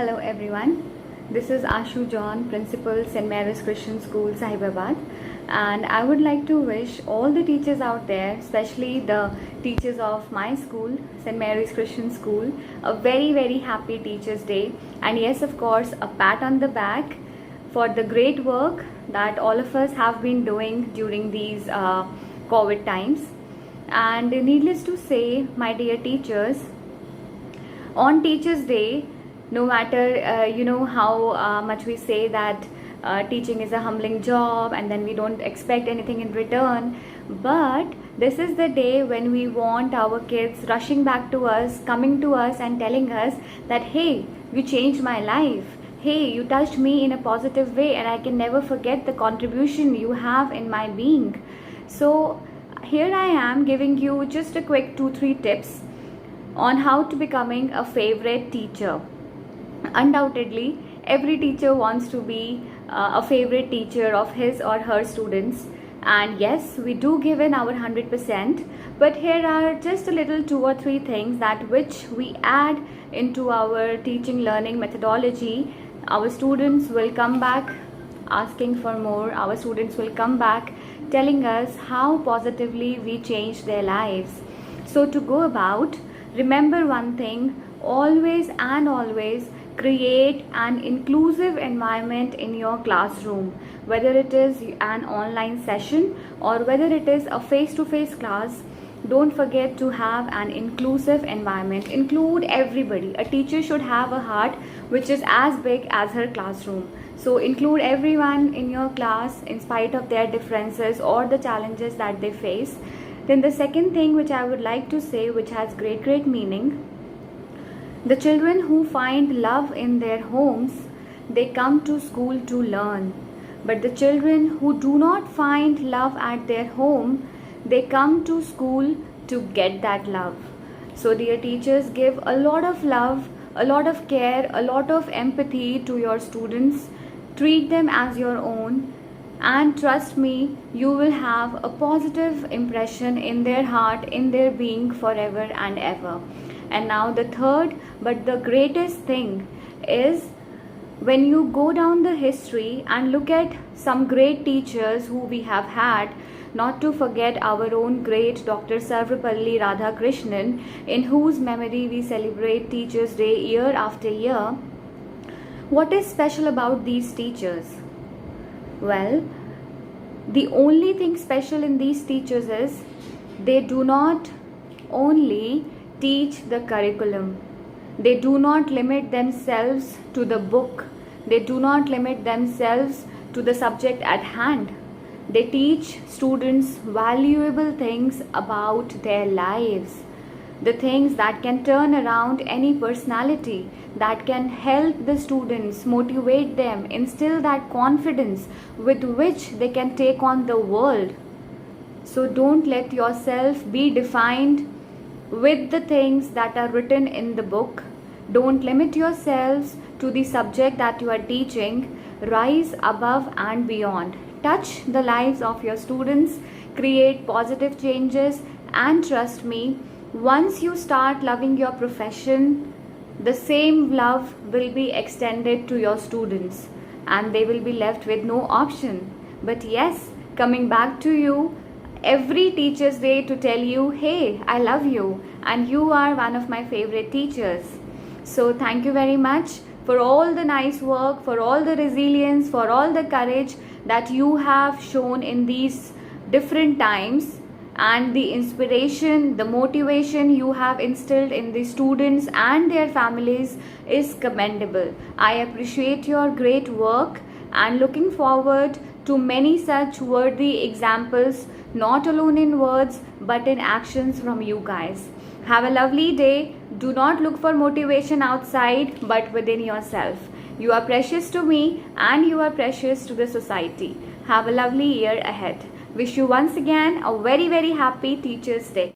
Hello everyone, this is Ashu John, Principal St. Mary's Christian School, Sahibabad, and I would like to wish all the teachers out there, especially the teachers of my school, St. Mary's Christian School, a very happy Teachers Day, and yes, of course, a pat on the back for the great work that all of us have been doing during these COVID times. And needless to say, my dear teachers, on Teachers Day, no matter how much we say that teaching is a humbling job and then we don't expect anything in return, but this is the day when we want our kids rushing back to us, coming to us and telling us that, hey, you changed my life, hey, you touched me in a positive way, and I can never forget the contribution you have in my being. So here I am giving you just a quick 2-3 tips on how to becoming a favorite teacher. Undoubtedly, every teacher wants to be a favorite teacher of his or her students, and yes, we do give in our 100%, but here are just a little 2 or 3 things that which we add into our teaching learning methodology. Our students will come back asking for more. Our students will come back telling us how positively we changed their lives. So to go about, remember one thing, always and always create an inclusive environment in your classroom, whether it is an online session or whether it is a face-to-face class. Don't forget to have an inclusive environment. Include everybody. A teacher should have a heart which is as big as her classroom. So include everyone in your class in spite of their differences or the challenges that they face. Then the second thing which I would like to say, which has great meaning, the children who find love in their homes, they come to school to learn. But the children who do not find love at their home, they come to school to get that love. So dear teachers, give a lot of love, a lot of care, a lot of empathy to your students. Treat them as your own, and trust me, you will have a positive impression in their heart, in their being forever and ever. And now the third but the greatest thing is, when you go down the history and look at some great teachers who we have had, not to forget our own great Dr. Sarvepalli Radhakrishnan, in whose memory we celebrate Teachers Day year after year. What is special about these teachers? Well, the only thing special in these teachers is they do not only teach the curriculum. They do not limit themselves to the book. They do not limit themselves to the subject at hand. They teach students valuable things about their lives. The things that can turn around any personality, that can help the students, motivate them, instill that confidence with which they can take on the world. So don't let yourself be defined with the things that are written in the book. Don't limit yourselves to the subject that you are teaching. Rise above and beyond. Touch the lives of your students, create positive changes, and trust me, once you start loving your profession, the same love will be extended to your students and they will be left with no option. But yes, coming back to you every Teachers Day to tell you, hey, I love you and you are one of my favorite teachers. So thank you very much for all the nice work, for all the resilience, for all the courage that you have shown in these different times, and the inspiration, the motivation you have instilled in the students and their families is commendable. I appreciate your great work and looking forward to many such worthy examples, not alone in words but in actions from you guys. Have a lovely day. Do not look for motivation outside but within yourself. You are precious to me and you are precious to the society. Have a lovely year ahead. Wish you once again a very happy Teachers Day.